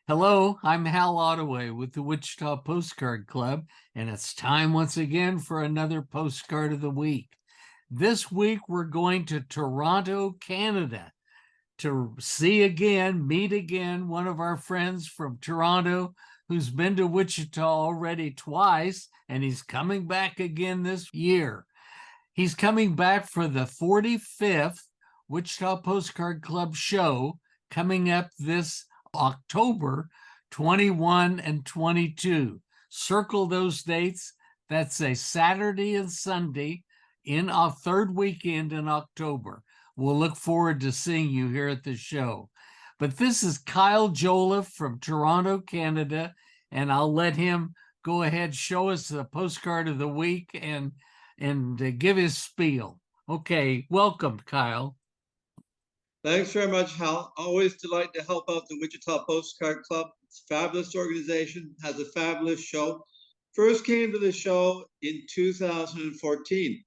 Hello, I'm Hal Ottaway with the Wichita Postcard Club, and it's time once again for another postcard of the week. This week, we're going to Toronto, Canada to meet again one of our friends from Toronto who's been to Wichita already twice, and he's coming back again this year. He's coming back for the 45th Wichita Postcard Club show coming up this October 21 and 22. Circle those dates. That's a Saturday and Sunday in our third weekend in October. We'll look forward to seeing you here at the show. But this is Kyle Jolliffe from Toronto, Canada, and I'll let him go ahead, show us the postcard of the week and give his spiel. Okay, welcome, Kyle. Thanks very much, Hal. Always delighted to help out the Wichita Postcard Club. It's a fabulous organization, has a fabulous show. First came to the show in 2014.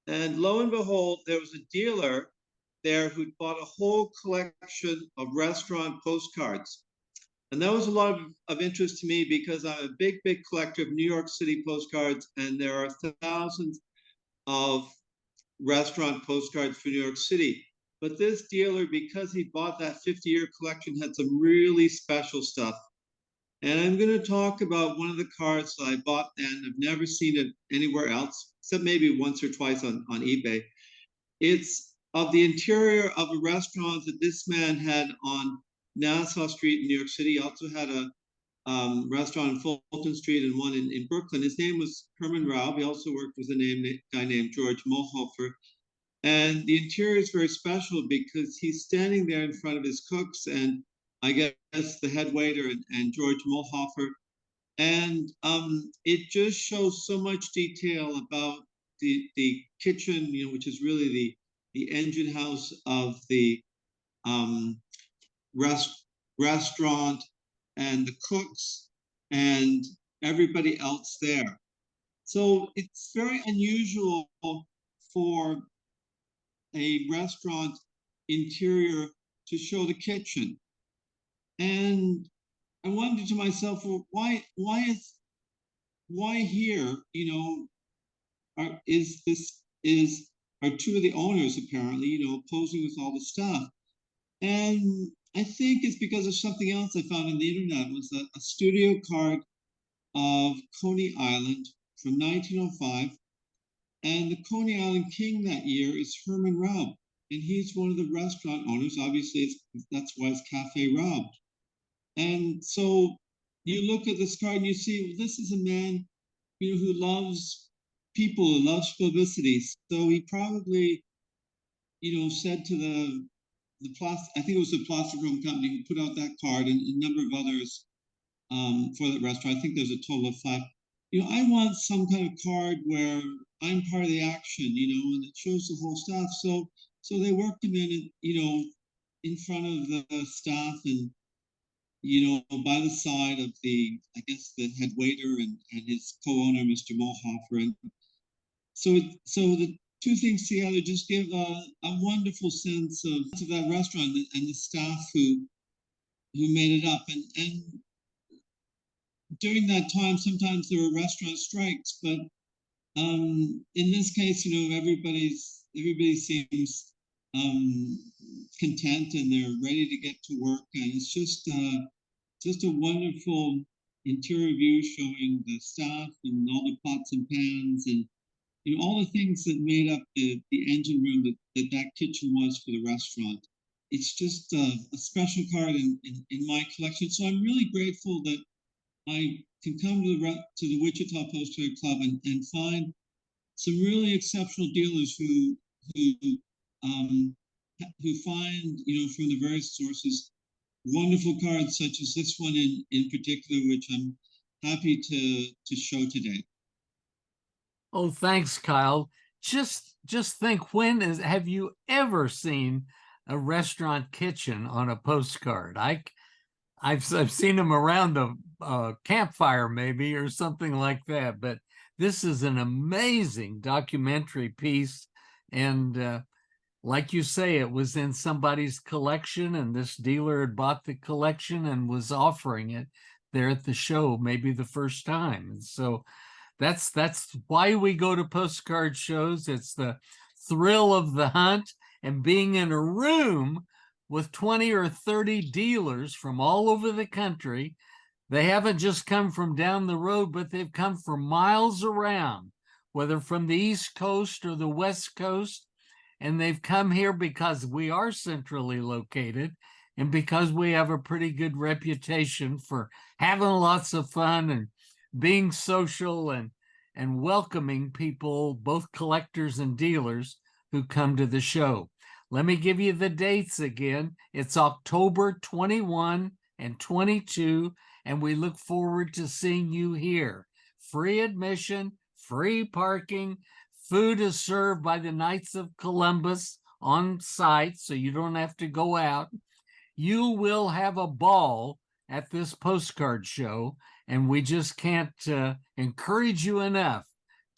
And lo and behold, there was a dealer there who'd bought a whole collection of restaurant postcards. And that was a lot of interest to me because I'm a big collector of New York City postcards, and there are thousands of restaurant postcards for New York City. But this dealer, because he bought that 50-year collection, had some really special stuff. And I'm going to talk about one of the cards that I bought then. I've never seen it anywhere else, except maybe once or twice on eBay. It's of the interior of a restaurant that this man had on Nassau Street in New York City. He also had a restaurant on Fulton Street and one in Brooklyn. His name was Herman Raub. He also worked with a guy named George Mohlhofer. And the interior is very special because he's standing there in front of his cooks and I guess the head waiter and George Mohlhofer. And it just shows so much detail about the kitchen, which is really the engine house of the restaurant, and the cooks and everybody else there. So it's very unusual for a restaurant interior to show the kitchen. And I wondered to myself, well, why here, are two of the owners apparently, posing with all the stuff. And I think it's because of something else I found on the internet. It was a studio card of Coney Island from 1905. And the Coney Island king that year is Herman Raub. And he's one of the restaurant owners. Obviously, that's why it's Cafe Raub. And so you look at this card and you see, well, this is a man, who loves people, who loves publicity. So he probably, said to the I think it was the plastic room company who put out that card and a number of others for that restaurant. I think there's a total of 5. I want some kind of card where I'm part of the action, and it shows the whole staff. So they worked him in front of the staff and, by the side of the head waiter and his co-owner, Mr. Mohlhofer. And so the two things together just give a wonderful sense of that restaurant and the staff who made it up. And during that time, sometimes there were restaurant strikes, but in this case, everybody seems content and they're ready to get to work. And it's just a wonderful interior view showing the staff and all the pots and pans and all the things that made up the engine room that kitchen was for the restaurant. It's just a special card in my collection. So I'm really grateful that I can come to the Wichita Postcard Club and find some really exceptional dealers who find, from the various sources, wonderful cards such as this one in particular, which I'm happy to show today. Oh, thanks, Kyle. Just think, have you ever seen a restaurant kitchen on a postcard? I've seen them around a campfire maybe or something like that, but this is an amazing documentary piece, and like you say, it was in somebody's collection, and this dealer had bought the collection and was offering it there at the show, maybe the first time. And so that's why we go to postcard shows. It's the thrill of the hunt and being in a room with 20 or 30 dealers from all over the country. They haven't just come from down the road, but they've come from miles around, whether from the East Coast or the West Coast. And they've come here because we are centrally located and because we have a pretty good reputation for having lots of fun and being social and welcoming people, both collectors and dealers, who come to the show. Let me give you the dates again. It's October 21 and 22, and we look forward to seeing you here. Free admission, free parking. Food is served by the Knights of Columbus on site, so you don't have to go out. You will have a ball at this postcard show, and we just can't encourage you enough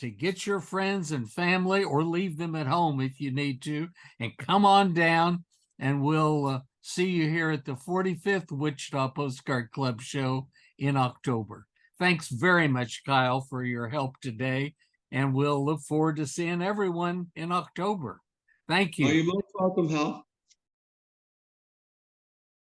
to get your friends and family, or leave them at home if you need to, and come on down, and we'll see you here at the 45th Wichita Postcard Club show in October. Thanks very much, Kyle, for your help today, and we'll look forward to seeing everyone in October. Thank you. You're most welcome, Hal.